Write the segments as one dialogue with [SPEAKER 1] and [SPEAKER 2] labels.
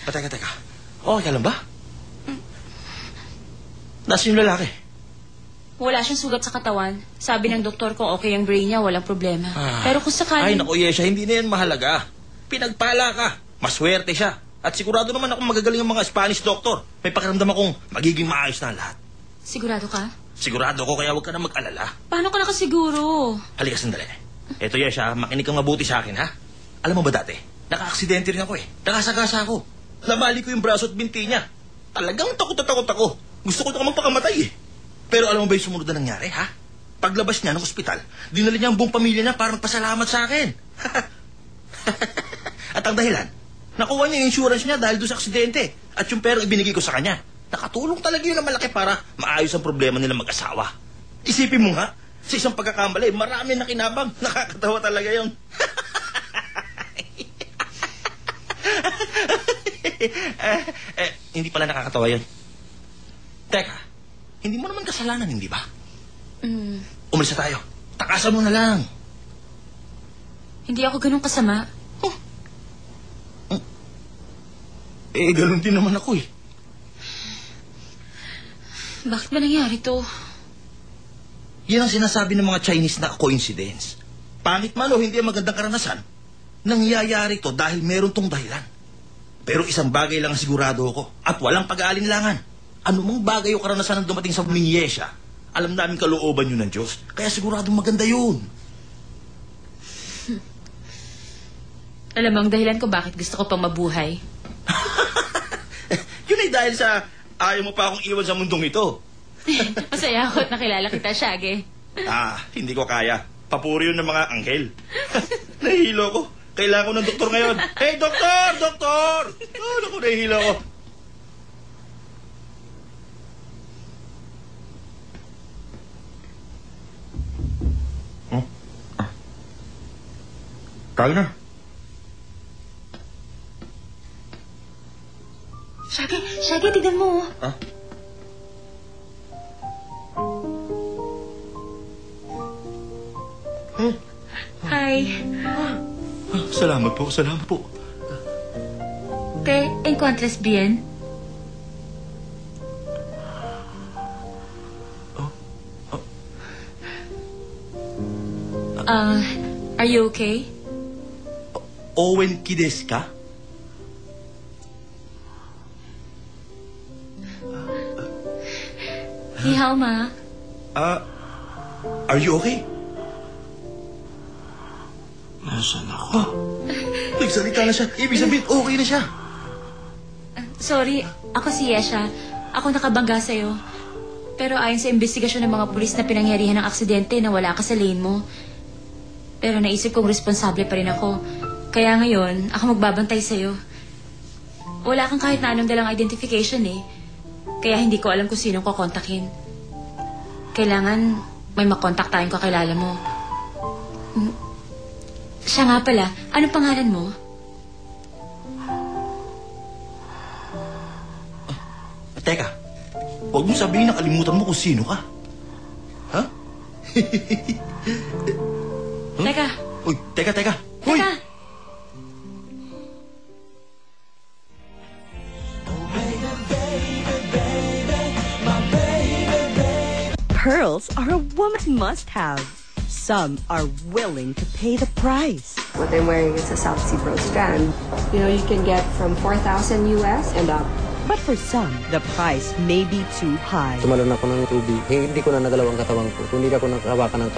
[SPEAKER 1] Teka. Okay ka lang ba? Nasaan yung lalaki?
[SPEAKER 2] Wala siyang sugat sa katawan. Sabi ng doktor ko okay ang brain niya, walang problema. Pero kung
[SPEAKER 1] Ay,
[SPEAKER 2] sakaling...
[SPEAKER 1] naku, Yesha, hindi na yan mahalaga. Pinagpala ka. Maswerte siya. At sigurado naman ako magagaling ang mga Spanish doctor. May pakiramdam akong magiging maayos na ang lahat.
[SPEAKER 2] Sigurado ka?
[SPEAKER 1] Sigurado ko, kaya huwag ka na mag-alala.
[SPEAKER 2] Paano ka nakasiguro?
[SPEAKER 1] Halika sandali. Eto, Yesha, makinig kang mabuti sa akin, ha? Alam mo ba dati, naka-aksidente rin ako eh. Nakasagasa ako. Nabali ko yung braso at binti niya. Talagang takot ako. Gusto ko na magpakamatay eh. Pero alam mo ba yung sumunod na nangyari, ha? Paglabas niya ng ospital, dinala niya ang buong pamilya niya para magpasalamat sa akin. At ang dahilan, nakuha niya yung insurance niya dahil doon sa aksidente. At yung perang ibinigay ko sa kanya, nakatulong talaga yun na malaki para maayos ang problema nila mag-asawa. Isipin mo nga, sa isang pagkakamali, marami na kinabang. Nakakatawa talaga yun. Hindi pala nakakatawa yun. Teka, hindi mo naman kasalanan, hindi ba? Umalis na tayo. Takasan mo na lang.
[SPEAKER 2] Hindi ako ganun kasama.
[SPEAKER 1] Ganun din naman ako eh.
[SPEAKER 2] Bakit ba nangyari to?
[SPEAKER 1] Yan ang sinasabi ng mga Chinese na coincidence. Pangit man o hindi ang magandang karanasan, nangyayari to dahil meron tong dahilan. Pero isang bagay lang ang sigurado ako at walang pag-aalinlangan. Anumang bagay o karanasan ang dumating sa muling Yesha, alam namin kalooban yun ng Diyos. Kaya siguradong maganda yun.
[SPEAKER 2] Alam mo ang dahilan ko bakit gusto ko pang mabuhay.
[SPEAKER 1] Yun ay dahil sa ayaw mo pa akong iwan sa mundong ito.
[SPEAKER 2] Masaya ako at nakilala kita, Shaggy.
[SPEAKER 1] Hindi ko kaya. Papuri yun ng mga anghel. Nahihilo ko. Kailangan ko ng doktor ngayon. Hey, doktor! Naku, nahihilo ko. Tayo na.
[SPEAKER 2] Shaggy, tignan mo. Hi.
[SPEAKER 1] Salamat po.
[SPEAKER 2] ¿Te encuentras bien? Are you okay?
[SPEAKER 1] Owen kidesu ka?
[SPEAKER 2] Ni hao ma.
[SPEAKER 1] Are you okay?
[SPEAKER 3] Nasaan ako?
[SPEAKER 1] Nagsalita na siya. Ibig sabihin, okay na siya.
[SPEAKER 2] Sorry, ako si Yesha. Ako nakabangga sa'yo. Pero ayon sa investigasyon ng mga pulis na pinangyarihan ng aksidente na wala ka sa lane mo. Pero naisip kong responsable pa rin ako. Kaya ngayon, ako magbabantay sa'yo. Wala kang kahit na anong dalang identification eh. Kaya hindi ko alam kung sinong kukontakin. Kailangan may makontak tayong kakilala mo. Siya nga pala, anong pangalan mo?
[SPEAKER 1] Teka, huwag mo sabihin na kalimutan mo kung sino ka. Ha?
[SPEAKER 2] Teka.
[SPEAKER 1] Uy, teka. Uy!
[SPEAKER 2] Teka!
[SPEAKER 4] Pearls are a woman's must-have. Some are willing to pay the price.
[SPEAKER 5] What I'm wearing is a South Sea Pearl strand. You know, you can get from 4,000 US and up.
[SPEAKER 4] But for some, the price may be too high.
[SPEAKER 3] Tumalon ako ng tubig. Hindi ko na nagalaw ang katawan ko. Kung hindi ako nakahawakan ng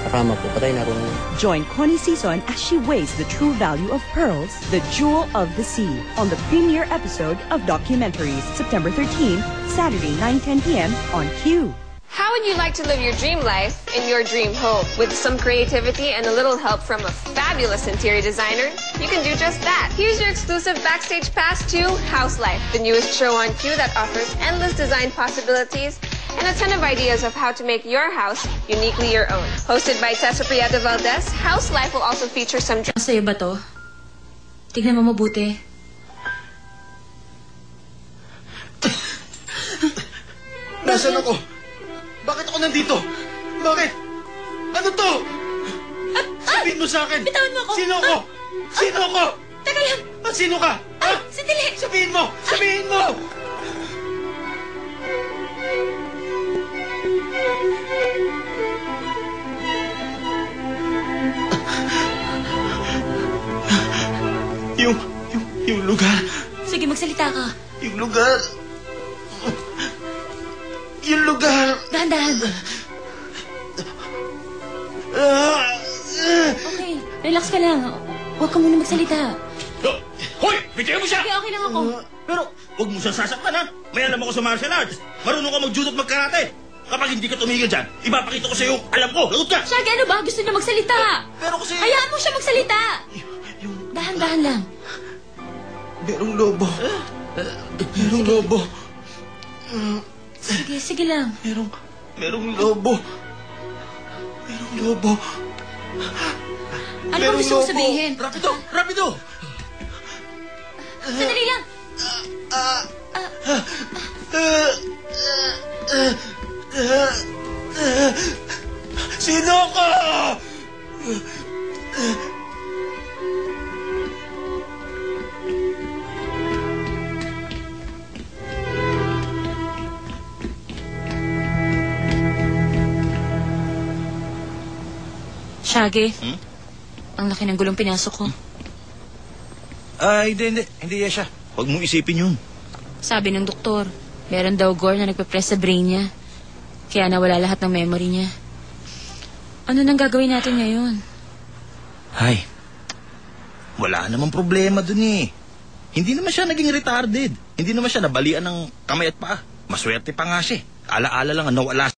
[SPEAKER 3] kasama ko, patay na ako.
[SPEAKER 4] Join Connie Sison as she weighs the true value of pearls, the jewel of the sea, on the premiere episode of Documentaries, September 13, Saturday, 9:10 p.m. on Q.
[SPEAKER 6] How would you like to live your dream life in your dream home? With some creativity and a little help from a fabulous interior designer, you can do just that. Here's your exclusive backstage pass to House Life, the newest show on Q that offers endless design possibilities and a ton of ideas of how to make your house uniquely your own. Hosted by Tessa Prieto Valdez, House Life will also feature some...
[SPEAKER 2] Sa'yo ba to? Tignan mo mabuti.
[SPEAKER 1] Nasaan ako? Bakit ako nandito? Bakit? Ano to? Sabihin mo sa akin.
[SPEAKER 2] Bitawan mo ako.
[SPEAKER 1] Sino ako? Sino ako?
[SPEAKER 2] Teka lang.
[SPEAKER 1] At sino ka?
[SPEAKER 2] Ay, sandali!
[SPEAKER 1] Sabihin mo! Sabihin mo! Yung lugar.
[SPEAKER 2] Sige, magsalita ka.
[SPEAKER 1] Yung lugar. Yung lugar.
[SPEAKER 2] Dahan-dahan. Okay, relax ka lang. Huwag ka muna magsalita.
[SPEAKER 1] Hoy! Bitiyan mo siya!
[SPEAKER 2] Okay, okay lang ako.
[SPEAKER 1] Pero, huwag mo siyang sasaktan, ha? May alam ako sa martial arts. Marunong ka mag-judo at mag-karate. Kapag hindi ka tumigil dyan, ipapakita ko sa iyo alam ko. Lagot ka!
[SPEAKER 2] Shaggy, ano ba? Gusto niya magsalita.
[SPEAKER 1] Pero kasi...
[SPEAKER 2] Hayaan mo siya magsalita. Dahan-dahan lang.
[SPEAKER 1] Merong lobo. Merong lobo.
[SPEAKER 2] Sige, sige lang.
[SPEAKER 1] Merong lobo. Merong lobo.
[SPEAKER 2] Ano bang gusto mong sabihin?
[SPEAKER 1] Rapido! Rapido!
[SPEAKER 2] Sandali lang.
[SPEAKER 1] Sino ka?
[SPEAKER 2] Shaggy, ang laki ng gulong pinasok ko.
[SPEAKER 1] Hindi siya. Huwag mong isipin yun.
[SPEAKER 2] Sabi ng doktor, meron daw gore na nagpe-press sa brain niya. Kaya nawala lahat ng memory niya. Ano nang gagawin natin ngayon?
[SPEAKER 1] Ay, wala namang problema dun eh. Hindi naman siya naging retarded. Hindi naman siya nabalian ng kamay at paa. Maswerte pa nga siya. Ala-ala lang ang nawala